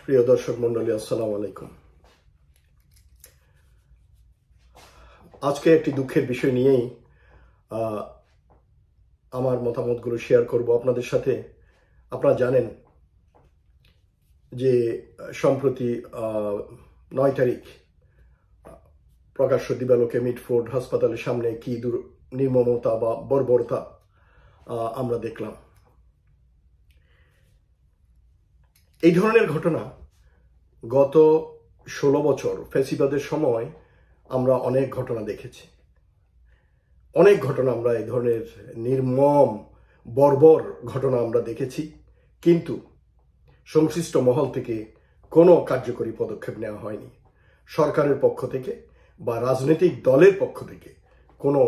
প্রিয় দর্শক মন্ডলী, আসসালামু আলাইকুম। আজকে একটি দুঃখের বিষয় নিয়েই আমার মতামতগুলো শেয়ার করব আপনাদের সাথে। আপনারা জানেন যে সম্প্রতি 9 তারিখ প্রকাশ্য দিবালোকে মিটফোর্ড হাসপাতালের সামনে কি নির্মমতা বা বর্বরতা আমরা দেখলাম। এই ধরনের ঘটনা গত 16 বছর ফ্যাসিবাদের সময় আমরা অনেক ঘটনা দেখেছি। অনেক ঘটনা আমরা এই ধরনের নির্মম বর্বর ঘটনা আমরা দেখেছি, কিন্তু সংশ্লিষ্ট মহল থেকে কোনো কার্যকরী পদক্ষেপ নেওয়া হয়নি। সরকারের পক্ষ থেকে বা রাজনৈতিক দলের পক্ষ থেকে কোনো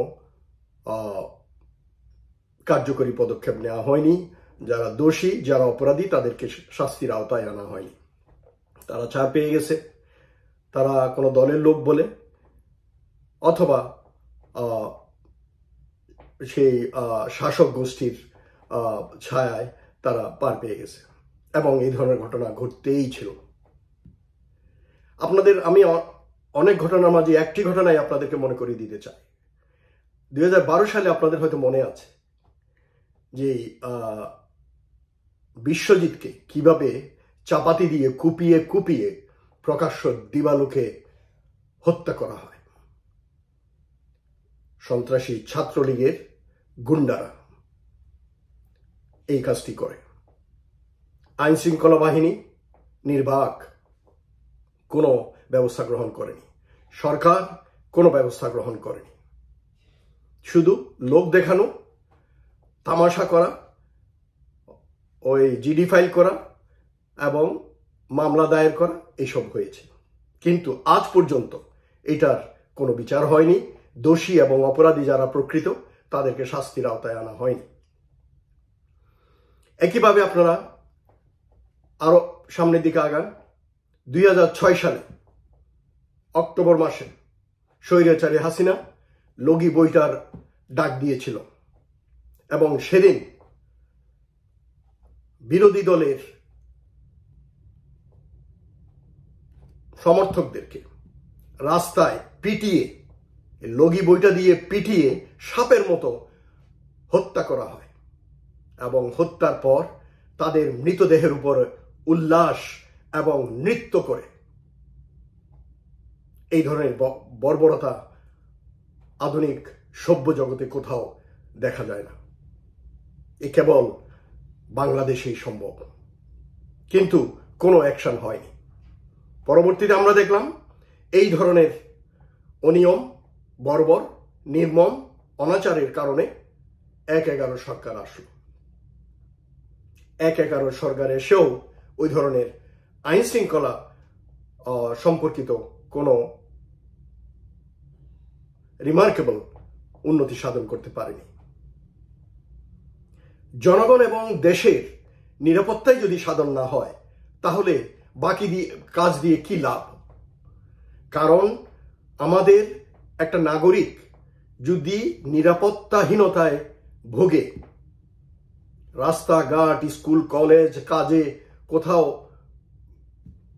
কার্যকরী পদক্ষেপ নেওয়া হয়নি। যারা দোষী, যারা অপরাধী, তাদেরকে শাস্তির আওতায় আনা হয়নি। তারা ছাড় পেয়ে গেছে, তারা কোনো দলের লোক বলে অথবা সেই শাসক গোষ্ঠীর ছায়ায় তারা পার পেয়ে গেছে, এবং এই ধরনের ঘটনা ঘটতেই ছিল। আমি অনেক ঘটনার মাঝে একটি ঘটনাই আপনাদেরকে মনে করিয়ে দিতে চাই। 2012 সালে আপনাদের হয়তো মনে আছে যে বিশ্বজিৎকে কিভাবে চাপাতি দিয়ে কুপিয়ে কুপিয়ে প্রকাশ্য দিবালোকে হত্যা করা হয়। সন্ত্রাসী ছাত্রলীগের গুন্ডারা এই কাজটি করে। আইন শৃঙ্খলা বাহিনী নির্বাক কোনো ব্যবস্থা গ্রহণ করেনি, সরকার কোনো ব্যবস্থা গ্রহণ করেনি। শুধু লোক দেখানো, তামাশা করা, ওই জিডি ফাইল করা এবং মামলা দায়ের করা, এইসব হয়েছে। কিন্তু আজ পর্যন্ত এটার কোনো বিচার হয়নি। দোষী এবং অপরাধী যারা প্রকৃত, তাদেরকে শাস্তির আওতায় আনা হয়নি। একইভাবে আপনারা আরো সামনের দিকে আগান। 2006 সালে অক্টোবর মাসে স্বৈরাচারী হাসিনা লগি বইটার ডাক দিয়েছিল, এবং সেদিন বিরোধী দলের সমর্থকদেরকে রাস্তায় পিটিয়ে, লগি বইটা দিয়ে পিটিয়ে সাপের মতো হত্যা করা হয়, এবং হত্যার পর তাদের মৃতদেহের উপর উল্লাস এবং নৃত্য করে। এই ধরনের বর্বরতা আধুনিক সভ্য জগতে কোথাও দেখা যায় না। এ কেবল বাংলাদেশেই সম্ভব, কিন্তু কোনো অ্যাকশন হয়নি। পরবর্তীতে আমরা দেখলাম এই ধরনের অনিয়ম, বর্বর, নির্মম অনাচারের কারণে 1/11 সরকার আসলো। 1/11 সরকার এসেও ওই ধরনের আইন শৃঙ্খলা সম্পর্কিত কোনো রিমার্কেবল উন্নতি সাধন করতে পারেনি। জনগণ এবং দেশের নিরাপত্তাই যদি সাধন না হয়, তাহলে বাকি কাজ দিয়ে কি লাভ? কারণ আমাদের একটা নাগরিক যদি নিরাপত্তাহীনতায় ভোগে, রাস্তাঘাট, স্কুল, কলেজ, কাজে কোথাও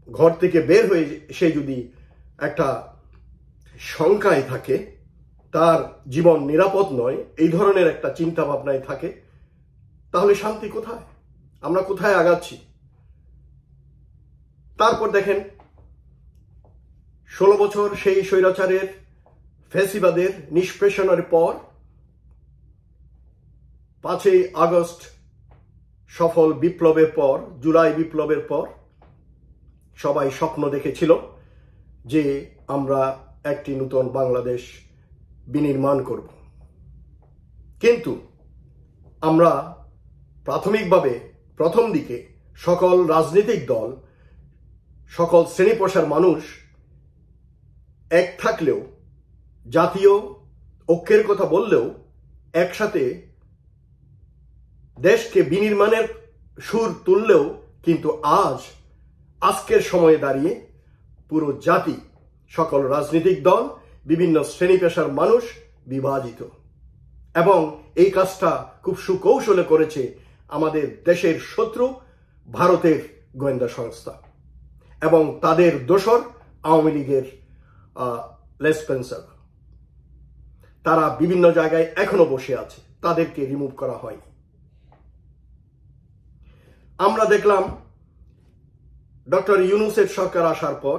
ঘর থেকে বের হয়ে সে যদি একটা শঙ্কায় থাকে, তার জীবন নিরাপদ নয়, এই ধরনের একটা চিন্তা ভাবনায় থাকে, তাহলে শান্তি কোথায়? আমরা কোথায় আগাচ্ছি? তারপর দেখেন 16 বছর সেই স্বৈরাচারের ফ্যাসিবাদের নিষ্পেষণের পর 5ই আগস্ট সফল বিপ্লবের পর, জুলাই বিপ্লবের পর সবাই স্বপ্ন দেখেছিল যে আমরা একটি নতুন বাংলাদেশ বিনির্মাণ করব। কিন্তু আমরা প্রাথমিকভাবে প্রথম দিকে সকল রাজনৈতিক দল, সকল শ্রেণী পেশার মানুষ এক থাকলেও, জাতীয় ঐক্যের কথা বললেও, একসাথে দেশকে বিনির্মাণের সুর তুললেও, কিন্তু আজকের সময়ে দাঁড়িয়ে পুরো জাতি, সকল রাজনৈতিক দল, বিভিন্ন শ্রেণী পেশার মানুষ বিভাজিত, এবং এই কাজটা খুব সুকৌশলে করেছে আমাদের দেশের শত্রু ভারতের গোয়েন্দা সংস্থা। এবং তাদের দোসর আওয়ামী লীগের লেসপেন্সার। তারা বিভিন্ন জায়গায় এখনো বসে আছে, তাদেরকে রিমুভ করা হয়নি। আমরা দেখলাম ডক্টর ইউনূসের সরকার আসার পর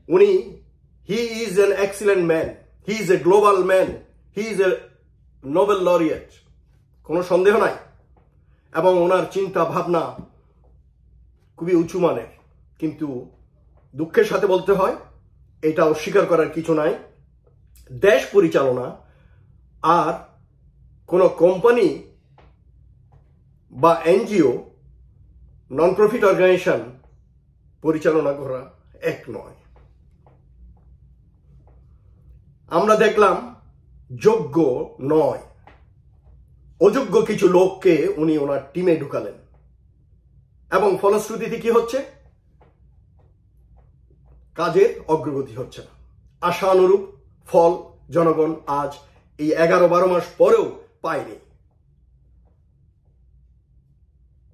উনি he is an excellent man, he is a global man, he is a Nobel laureate, কোনো সন্দেহ নাই। এবং ওনার চিন্তা ভাবনা খুবই উঁচু মানের, কিন্তু দুঃখের সাথে বলতে হয়, এটা অস্বীকার করার কিছু নাই। দেশ পরিচালনা আর কোনো কোম্পানি বা এনজিও, নন প্রফিট অর্গানাইজেশন পরিচালনা করা এক নয়। আমরা দেখলাম যোগ্য নয়, অযোগ্য কিছু লোককে উনি ওনার টিমে ঢুকালেন এবং ফলশ্রুতিতে কি হচ্ছে? কাজের অগ্রগতি হচ্ছে না। আশানুরূপ ফল জনগণ আজ এই 11-12 মাস পরেও পায়নি।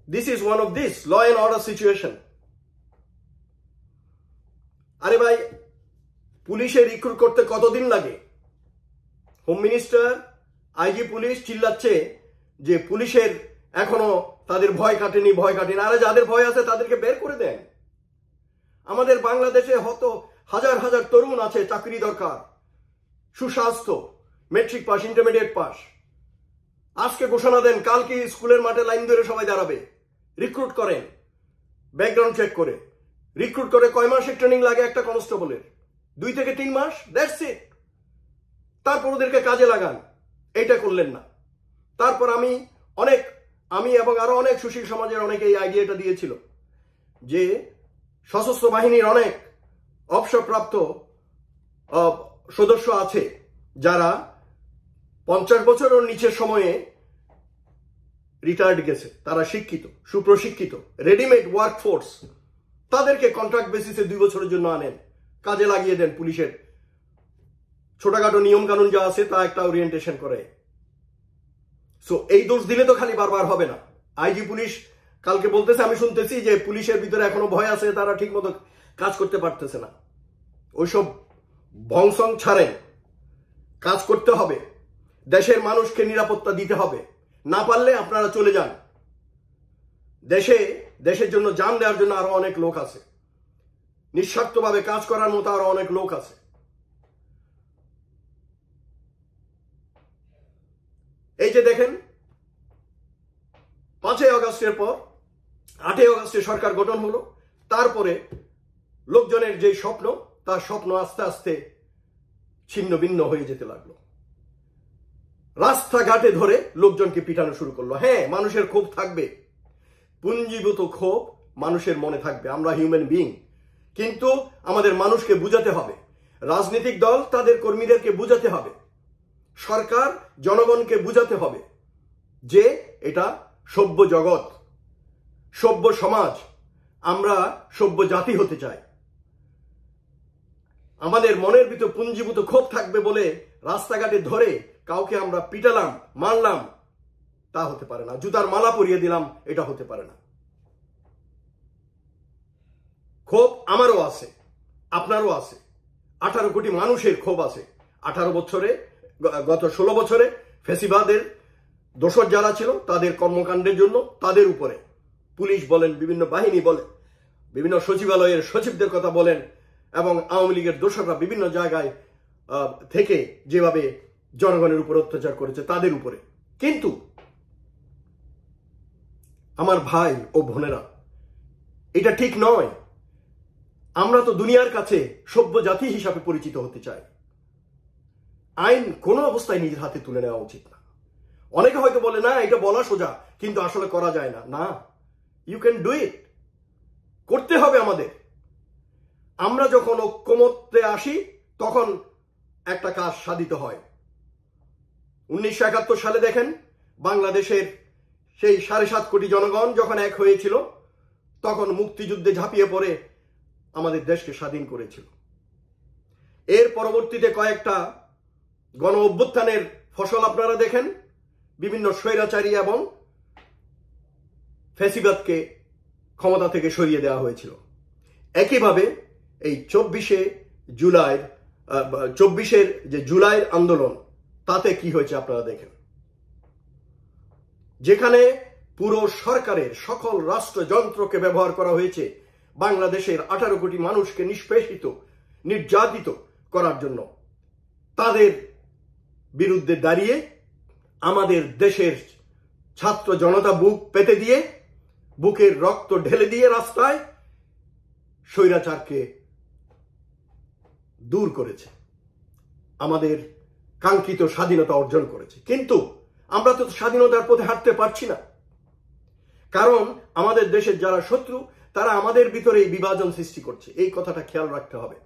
This is one of this law and order situation. আরে ভাই, পুলিশে রিক্রুট করতে কতদিন লাগে? হোম মিনিস্টার, আইজি পুলিশ চিল্লাচ্ছে যে পুলিশের এখনো তাদের ভয় কাটেনি, ভয় কাটেনি। আরে যাদের ভয় আছে তাদেরকে বের করে দেন। আমাদের বাংলাদেশে হয়তো হাজার হাজার তরুণ আছে, চাকরি দরকার, সুস্বাস্থ্য, মেট্রিক পাস, ইন্টারমিডিয়েট পাস। আজকে ঘোষণা দেন, কালকে স্কুলের মাঠে লাইন ধরে সবাই দাঁড়াবে। রিক্রুট করেন, ব্যাকগ্রাউন্ড চেক করে। রিক্রুট করে কয় মাসের ট্রেনিং লাগে একটা কনস্টেবলের? 2 থেকে 3 মাস, দ্যাটস ইট। তারপর ওদেরকে কাজে লাগান। এইটা করলেন না। তারপর আমি এবং আরো অনেক সুশীল সমাজের অনেকে এই আইডিয়াটা দিয়েছিল যে সশস্ত্র বাহিনীর অনেক অবসরপ্রাপ্ত সদস্য আছে যারা 50 বছরের নিচের সময়ে রিটায়ার্ড গেছে, তারা শিক্ষিত, সুপ্রশিক্ষিত, রেডিমেড ওয়ার্কফোর্স। তাদেরকে কন্ট্রাক্ট বেসিসে 2 বছরের জন্য আনেন, কাজে লাগিয়ে দেন। পুলিশের ছোটখাটো নিয়ম কানুন যা আছে তা একটা ওরিয়েন্টেশন করে। সো এই দোষ দিলে তো খালি বারবার হবে না। আইজি পুলিশ কালকে বলতেছে, আমি শুনতেছি যে পুলিশের ভিতরে এখনো ভয় আছে, তারা ঠিক মতো কাজ করতে পারতেছে না। ওইসব ভংসং ছাড়েন, কাজ করতে হবে, দেশের মানুষকে নিরাপত্তা দিতে হবে। না পারলে আপনারা চলে যান। দেশের জন্য জান দেওয়ার জন্য আরো অনেক লোক আছে, নিঃস্বার্থভাবে কাজ করার মতো আরো অনেক লোক আছে। এই যে দেখেন, 5ই আগস্টের পর 8ই আগস্টে সরকার গঠন হলো। তারপরে লোকজনের যে স্বপ্ন, তার স্বপ্ন আস্তে আস্তে ছিন্ন ভিন্ন হয়ে যেতে লাগলো। রাস্তাঘাটে ধরে লোকজনকে পিটানো শুরু করলো। হ্যাঁ, মানুষের ক্ষোভ থাকবে, পুঞ্জীভূত ক্ষোভ মানুষের মনে থাকবে। আমরা হিউম্যান বিইং, কিন্তু আমাদের মানুষকে বুঝাতে হবে, রাজনৈতিক দল তাদের কর্মীদেরকে বুঝাতে হবে, সরকার জনগণকে বুঝাতে হবে যে এটা সভ্য জগৎ, সভ্য সমাজ, আমরা সভ্য জাতি হতে চাই। আমাদের মনের ভিতর পুঞ্জীভূত ক্ষোভ থাকবে বলে রাস্তাঘাটে ধরে কাউকে আমরা পিটালাম, মারলাম, তা হতে পারে না। জুতার মালা পরিয়ে দিলাম, এটা হতে পারে না। ক্ষোভ আমারও আছে, আপনারও আছে, 18 কোটি মানুষের ক্ষোভ আছে। 18 বছরে, গত 16 বছরে ফ্যাসিবাদের দোসর যারা ছিল তাদের কর্মকাণ্ডের জন্য তাদের উপরে পুলিশ বলেন, বিভিন্ন বাহিনী বলেন, বিভিন্ন সচিবালয়ের সচিবদের কথা বলেন, এবং আওয়ামী লীগের দোসররা বিভিন্ন জায়গায় থেকে যেভাবে জনগণের উপর অত্যাচার করেছে তাদের উপরে। কিন্তু আমার ভাই ও বোনেরা, এটা ঠিক নয়। আমরা তো দুনিয়ার কাছে সভ্য জাতি হিসাবে পরিচিত হতে চাই। আইন কোনো অবস্থায় নিজের হাতে তুলে নেওয়া উচিত না। অনেকে হয়তো বলে, না এটা বলা সোজা, কিন্তু আসলে করা যায় না। না, ইউ ক্যান ডু ইট, করতে হবে আমাদের। আমরা যখন ঐক্যমত্যে আসি তখন একটা কাজ সাধিত হয়। 1971 সালে দেখেন, বাংলাদেশের সেই 7.5 কোটি জনগণ যখন এক হয়েছিল, তখন মুক্তিযুদ্ধে ঝাঁপিয়ে পড়ে আমাদের দেশকে স্বাধীন করেছিল। এর পরবর্তীতে কয়েকটা গণ অভ্যুত্থানের ফসল আপনারা দেখেন, বিভিন্ন স্বৈরাচারী এবং ফ্যাসিবাদকে ক্ষমতা থেকে সরিয়ে দেওয়া হয়েছিল। একইভাবে এই 24 যে জুলাইয়ের আন্দোলন, তাতে কি হয়েছে আপনারা দেখেন। যেখানে পুরো সরকারের সকল রাষ্ট্রযন্ত্রকে ব্যবহার করা হয়েছে বাংলাদেশের 18 কোটি মানুষকে নিষ্পেষিত, নির্যাতিত করার জন্য, তাদের বিরুদ্ধে দাঁড়িয়ে আমাদের দেশের ছাত্র জনতা বুক পেতে দিয়ে, বুকের রক্ত ঢেলে দিয়ে রাস্তায় স্বৈরাচারকে দূর করেছে, আমাদের কাঙ্ক্ষিত স্বাধীনতা অর্জন করেছে। কিন্তু আমরা তো স্বাধীনতার পথে হাঁটতে পারছি না, কারণ আমাদের দেশের যারা শত্রু তারা আমাদের ভিতরেই বিভাজন সৃষ্টি করছে। এই কথাটা খেয়াল রাখতে হবে।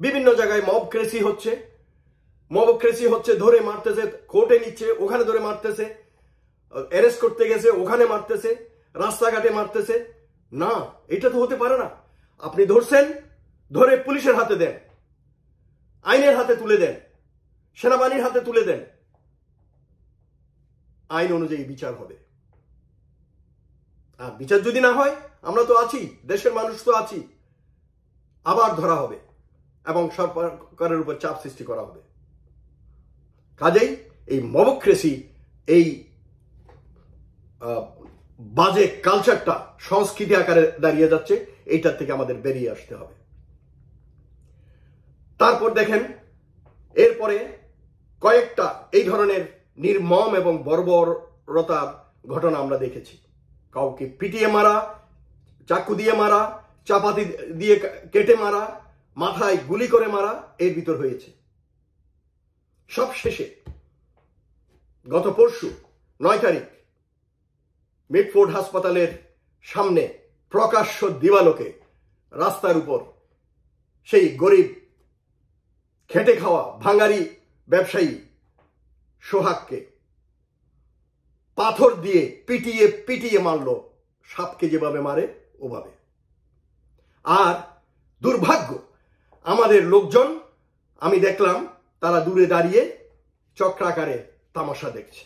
বিভিন্ন জায়গায় মবক্রেসি হচ্ছে, ধরে মারতেছে, কোর্টে নিচ্ছে, ওখানে ধরে মারতেছে, অ্যারেস্ট করতে গেছে ওখানে মারতেছে, রাস্তাঘাটে মারতেছে। না, এটা তো হতে পারে না। আপনি ধরছেন, ধরে পুলিশের হাতে দেন, আইনের হাতে তুলে দেন, সেনাবাহিনীর হাতে তুলে দেন, আইন অনুযায়ী বিচার হবে। আর বিচার যদি না হয়, আমরা তো আছি, দেশের মানুষ তো আছি, আবার ধরা হবে এবং সরকারের উপর চাপ সৃষ্টি করা হবে। কাজেই এই মবক্রেসি, এই বাজে কালচারটা সংস্কৃতি আকারে দাঁড়িয়ে যাচ্ছে, এইটার থেকে আমাদের বেরিয়ে আসতে হবে। তারপর দেখেন, এরপরে কয়েকটা এই ধরনের নির্মম এবং বর্বরতার ঘটনা আমরা দেখেছি। কাউকে পিটিয়ে মারা, চাকু দিয়ে মারা, চাপাতি দিয়ে কেটে মারা, মাথায় গুলি করে মারা, এর ভিতর হয়েছে। সবশেষে গত পরশু 9 তারিখ মিডফোর্ড হাসপাতালের সামনে প্রকাশ্য দিবালোকে রাস্তার উপর সেই গরিব খেটে খাওয়া ভাঙারি ব্যবসায়ী সোহাগকে পাথর দিয়ে পিটিয়ে পিটিয়ে মারল, সাপকে যেভাবে মারে ওভাবে। আর দুর্ভাগ্য, আমাদের লোকজন, আমি দেখলাম তারা দূরে দাঁড়িয়ে চক্রাকারে তামাশা দেখছে।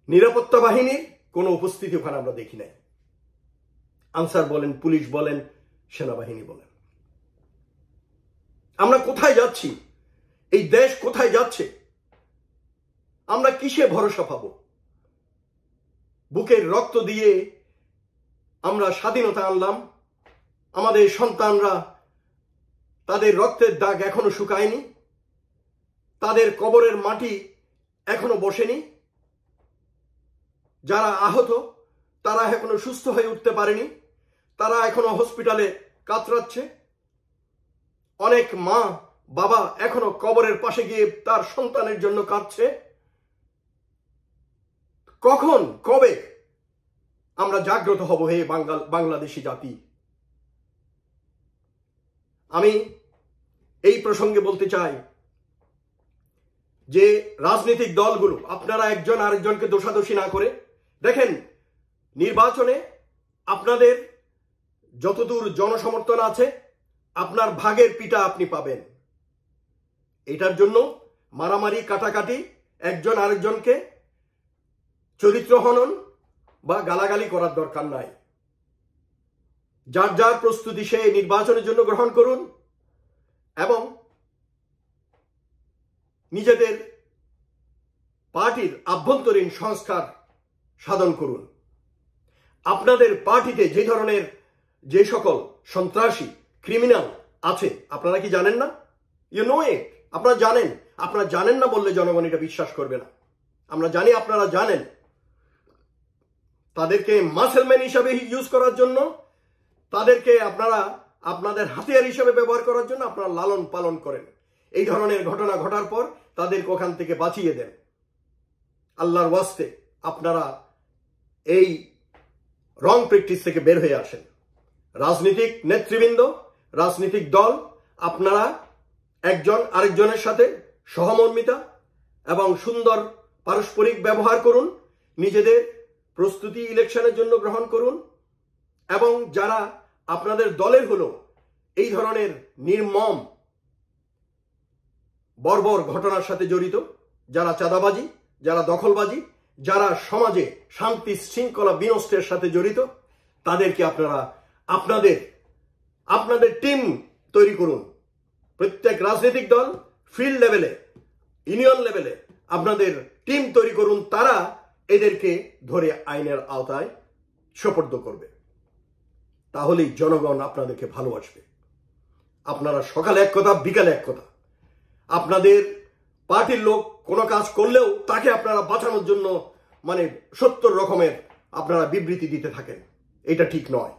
নিরাপত্তা বাহিনীর কোনো উপস্থিতি ওখানে আমরা দেখি নাই। আনসার বলেন, পুলিশ বলেন, সেনাবাহিনী বলেন। আমরা কোথায় যাচ্ছি? এই দেশ কোথায় যাচ্ছে? আমরা কিসে ভরসা পাবো? বুকের রক্ত দিয়ে আমরা স্বাধীনতা আনলাম, আমাদের সন্তানরা, তাদের রক্তের দাগ এখনো শুকায়নি, তাদের কবরের মাটি এখনো বসেনি, যারা আহত তারা এখনো সুস্থ হয়ে উঠতে পারেনি, তারা এখনো হসপিটালে কাতরাচ্ছে। অনেক মা বাবা এখনো কবরের পাশে গিয়ে তার সন্তানের জন্য কাঁদছে। কখন, কবে আমরা জাগ্রত হব হে বাংলাদেশি জাতি? আমি এই প্রসঙ্গে বলতে চাই যে রাজনৈতিক দলগুলো, আপনারা একজন আরেকজনকে দোষাদোষী না করে দেখেন, নির্বাচনে আপনাদের যতদূর জনসমর্থন আছে, আপনার ভাগের পিঠা আপনি পাবেন। এটার জন্য মারামারি, কাটাকাটি, একজন আরেকজনকে চরিত্র হনন বা গালাগালি করার দরকার নাই। যার যার প্রস্তুতি সে নির্বাচনের জন্য গ্রহণ করুন এবং নিজেদের পার্টির আভ্যন্তরীণ সংস্কার সাধন করুন। আপনাদের পার্টিতে যে ধরনের যে সকল সন্ত্রাসী, ক্রিমিনাল আছে, আপনারা কি জানেন না? ইউ নো ইট। আপনারা জানেন। আপনারা জানেন না বললে জনগণ এটা বিশ্বাস করবে না। আমরা জানি আপনারা জানেন। তাদেরকে মাসেলম্যান হিসাবে ইউজ করার জন্য, তাদেরকে আপনারা আপনাদের হাতিয়ার হিসেবে ব্যবহার করার জন্য আপনারা লালন পালন করেন। এই ধরনের ঘটনা ঘটার পর তাদেরকে ওখান থেকে বাঁচিয়ে দেন। আল্লাহর ওয়াস্তে আপনারা এই রং প্র্যাকটিস থেকে বের হয়ে আসেন। রাজনৈতিক নেতৃবৃন্দ, রাজনৈতিক দল, আপনারা একজন আরেকজনের সাথে সহমর্মিতা এবং সুন্দর পারস্পরিক ব্যবহার করুন। নিজেদের প্রস্তুতি ইলেকশনের জন্য গ্রহণ করুন এবং যারা আপনাদের দলের হলো এই ধরনের নির্মম বর্বর ঘটনার সাথে জড়িত, যারা চাঁদাবাজি, যারা দখলবাজি যারা সমাজে শান্তি শৃঙ্খলা বিনষ্টের সাথে জড়িত তাদেরকে আপনারা আপনাদের টিম তৈরি করুন। প্রত্যেক রাজনৈতিক দল ফিল্ড লেভেলে, ইউনিয়ন লেভেলে আপনাদের টিম তৈরি করুন, তারা এদেরকে ধরে আইনের আওতায় সোপর্দ করবে। তাহলেই জনগণ আপনাদেরকে ভালোবাসবে। আপনারা সকালে এক কথা, বিকালে এক কথা। আপনাদের পার্টির লোক কোনো কাজ করলেও তাকে আপনারা বাঁচানোর জন্য 70 রকমের আপনারা বিবৃতি দিতে থাকেন। এটা ঠিক নয়,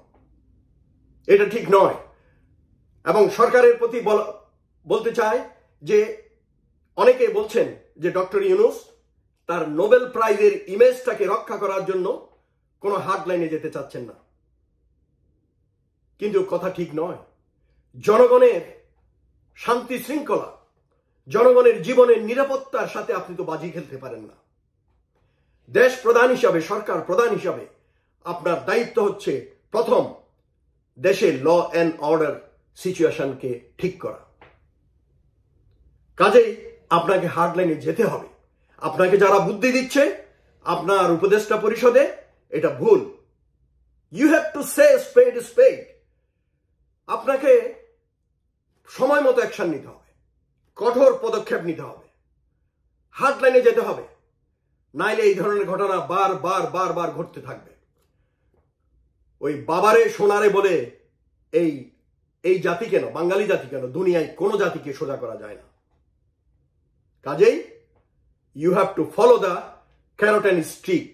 এটা ঠিক নয়। এবং সরকারের প্রতি বলতে চাই যে অনেকে বলছেন যে ডক্টর ইউনূস তার নোবেল প্রাইজের ইমেজটাকে রক্ষা করার জন্য কোনো হার্ডলাইনে যেতে চাচ্ছেন না, কিন্তু কথা ঠিক নয়। জনগণের শান্তি শৃঙ্খলা, জনগণের জীবনের নিরাপত্তার সাথে আপনি তো বাজি খেলতে পারেন না। দেশ প্রধান হিসাবে, সরকার প্রধান হিসাবে আপনার দায়িত্ব হচ্ছে প্রথম দেশে ল অ্যান্ড অর্ডার সিচুয়েশনকে ঠিক করা। কাজেই আপনাকে হার্ডলাইনে যেতে হবে। আপনাকে যারা বুদ্ধি দিচ্ছে আপনার উপদেষ্টা পরিষদে, এটা ভুল। You have to say spade spade. আপনাকে সময় মতো অ্যাকশন নিতে হবে, কঠোর পদক্ষেপ নিতে হবে, হার্ডলাইনে যেতে হবে। নাইলে এই ধরনের ঘটনা বার ঘটতে থাকবে। ওই বাবারে সোনারে বলে এই জাতি কেন, বাঙালি জাতি কেন, দুনিয়ায় কোনো জাতিকে সোজা করা যায় না। কাজেই you have to follow the carrot and stick.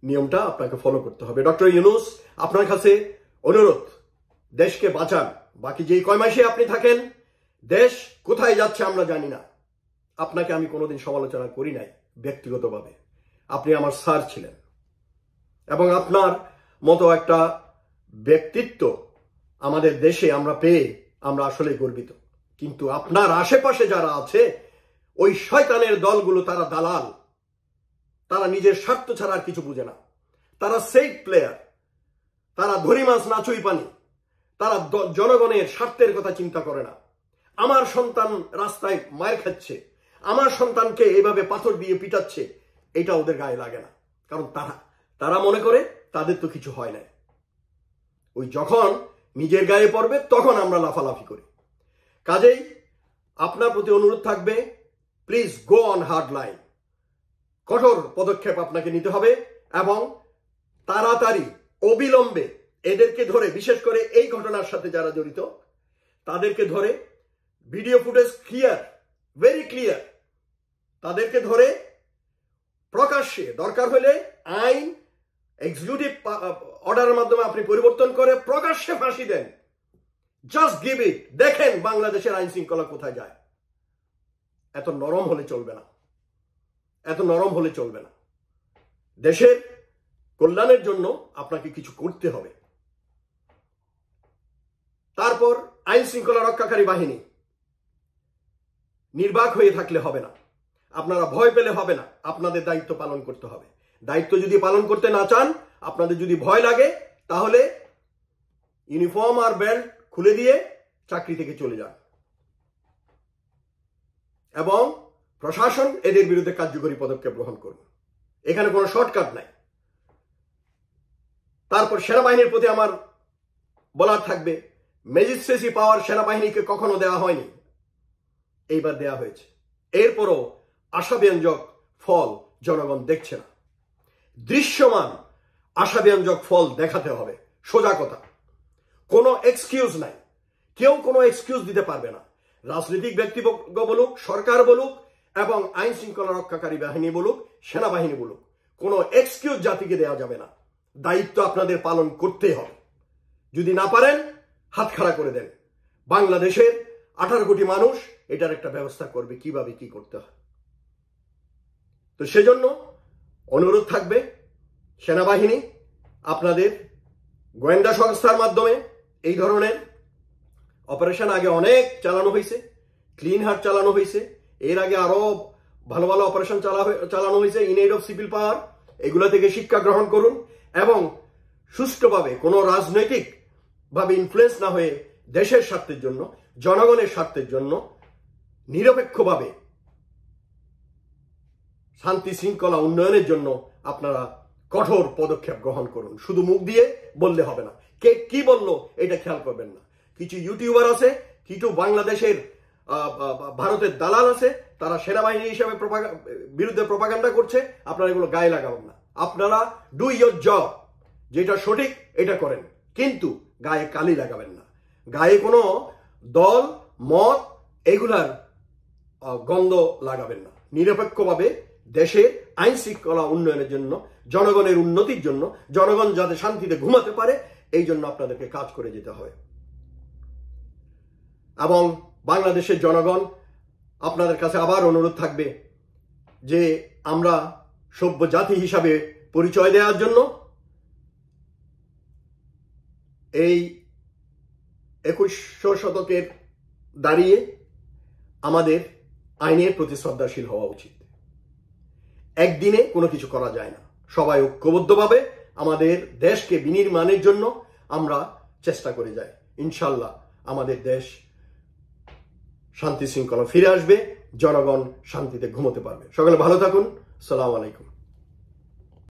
নিয়মটা আপনাকে ফলো করতে হবে। ডক্টর ইউনূস, আপনার কাছে অনুরোধ, দেশকে বাঁচান। বাকি যেই কয় মাসে আপনি থাকেন, দেশ কোথায় যাচ্ছে আমরা জানি না। আপনাকে আমি কোনোদিন সমালোচনা করি নাই ব্যক্তিগতভাবে। আপনি আমার স্যার ছিলেন এবং আপনার মতো একটা ব্যক্তিত্ব আমাদের দেশে আমরা পেয়ে আমরা আসলে গর্বিত। কিন্তু আপনার আশেপাশে যারা আছে ওই শয়তানের দলগুলো, তারা দালাল, তারা নিজের স্বার্থ ছাড়া আর কিছু বুঝে না। তারা সেফ প্লেয়ার, তারা ধরি মাছ না চুই পানি, তারা জনগণের স্বার্থের কথা চিন্তা করে না। আমার সন্তান রাস্তায় মার খাচ্ছে, আমার সন্তানকে এভাবে পাথর দিয়ে পিটাচ্ছে, এটা ওদের গায়ে লাগে না। কারণ তারা মনে করে তাদের তো কিছু হয় না। ওই যখন নিজের গায়ে পড়বে তখন আমরা লাফালাফি করি। কাজেই আপনার প্রতি অনুরোধ থাকবে, please go on hard line. কঠোর পদক্ষেপ আপনাকে নিতে হবে এবং তাড়াতাড়ি অবিলম্বে এদেরকে ধরে, বিশেষ করে এই ঘটনার সাথে যারা জড়িত তাদেরকে ধরে, video footage clear, very clear, তাদেরকে ধরে প্রকাশ্যে, দরকার হলে আইন এক্সিকিউটিভ অর্ডারের মাধ্যমে আপনি পরিবর্তন করে প্রকাশ্যে ফাঁসি দেন। Just give it. দেখেন বাংলাদেশের আইন শৃঙ্খলা কোথায় যায়। এত নরম হলে চলবে না, এত নরম হলে চলবে না। দেশের কল্যাণের জন্য আপনাকে কিছু করতে হবে। তারপর আইন শৃঙ্খলা রক্ষাকারী বাহিনী নির্বাক হয়ে থাকলে হবে না, আপনারা ভয় পেলে হবে না। আপনাদের দায়িত্ব পালন করতে হবে। দায়িত্ব যদি পালন করতে না চান, আপনাদের যদি ভয় লাগে, তাহলে ইউনিফর্ম আর বেল্ট খুলে দিয়ে চাকরি থেকে চলে যান এবং প্রশাসন এদের বিরুদ্ধে কার্যকরী পদক্ষেপ গ্রহণ করুন। এখানে কোনো শর্টকাট নাই। তারপর সেনাবাহিনীর প্রতি আমার বলার থাকবে, ম্যাজিস্ট্রেসি পাওয়ার সেনাবাহিনীকে কখনো দেওয়া হয়নি, এইবার দেওয়া হয়েছে। এরপরও আশাব্যঞ্জক ফল জনগণ দেখছে না। দৃশ্যমান আশাব্যঞ্জক ফল দেখাতে হবে, সোজা কথা। কোনো এক্সকিউজ নাই, কেউ কোনো এক্সকিউজ দিতে পারবে না। রাজনৈতিক ব্যক্তিবর্গ বলুক, সরকার বলুক এবং আইন শৃঙ্খলা রক্ষাকারী বাহিনী বলুক, সেনাবাহিনী বলুক, কোনো এক্সকিউজ জাতিকে দেওয়া যাবে না। দায়িত্ব আপনাদের পালন করতেই হবে। যদি না পারেন, হাত খাড়া করে দেন। বাংলাদেশের 18 কোটি মানুষ এটার একটা ব্যবস্থা করবে কিভাবে কি করতে হয়। তো সেজন্য অনুরোধ থাকবে, সেনাবাহিনী আপনাদের গোয়েন্দা সংস্থার মাধ্যমে এই ধরনের অপারেশন আগে অনেক চালানো হয়েছে, ক্লিন হার্ট চালানো হয়েছে, এর আগে আরো ভালো ভালো অপারেশন চালানো হয়েছে ইন এইড অফ সিভিল পাওয়ার। এগুলো থেকে শিক্ষা গ্রহণ করুন এবং সুষ্ঠুভাবে, কোনো রাজনৈতিক ভাবে ইনফ্লুয়েন্স না হয়ে দেশের স্বার্থের জন্য, জনগণের স্বার্থের জন্য নিরপেক্ষভাবে শান্তি শৃঙ্খলা উন্নয়নের জন্য আপনারা কঠোর পদক্ষেপ গ্রহণ করুন। শুধু মুখ দিয়ে বললে হবে না, কে কি বললো এটা খেয়াল করবেন না। কিছু ইউটিউবার আছে, কিছু বাংলাদেশের ভারতের দালাল আছে, তারা সেনাবাহিনী হিসেবে বিরুদ্ধে প্রপাগান্ডা করছে। আপনারা এগুলো গায়ে লাগাবেন না। আপনারা ডু ইয়োর জব, যেটা সঠিক এটা করেন, কিন্তু গায়ে কালি লাগাবেন না। গায়ে কোনো দল মত এগুলার গন্ধ লাগাবেন না। নিরপেক্ষভাবে দেশের আইন শৃঙ্খলা উন্নয়নের জন্য, জনগণের উন্নতির জন্য, জনগণ যাতে শান্তিতে ঘুমাতে পারে এই জন্য আপনাদেরকে কাজ করে যেতে হবে। এবং বাংলাদেশের জনগণ, আপনাদের কাছে আবার অনুরোধ থাকবে যে আমরা সভ্য জাতি হিসাবে পরিচয় দেওয়ার জন্য এই 21 শতকের দাঁড়িয়ে আমাদের আইনের প্রতি শ্রদ্ধাশীল হওয়া উচিত। একদিনে কোনো কিছু করা যায় না। সবাই ঐক্যবদ্ধভাবে আমাদের দেশকে বিনির্মাণের জন্য আমরা চেষ্টা করে যাই। ইনশাল্লাহ আমাদের দেশ শান্তি শৃঙ্খলা ফিরে আসবে, জনগণ শান্তিতে ঘুমোতে পারবে। সকলে ভালো থাকুন। আসসালামু আলাইকুম।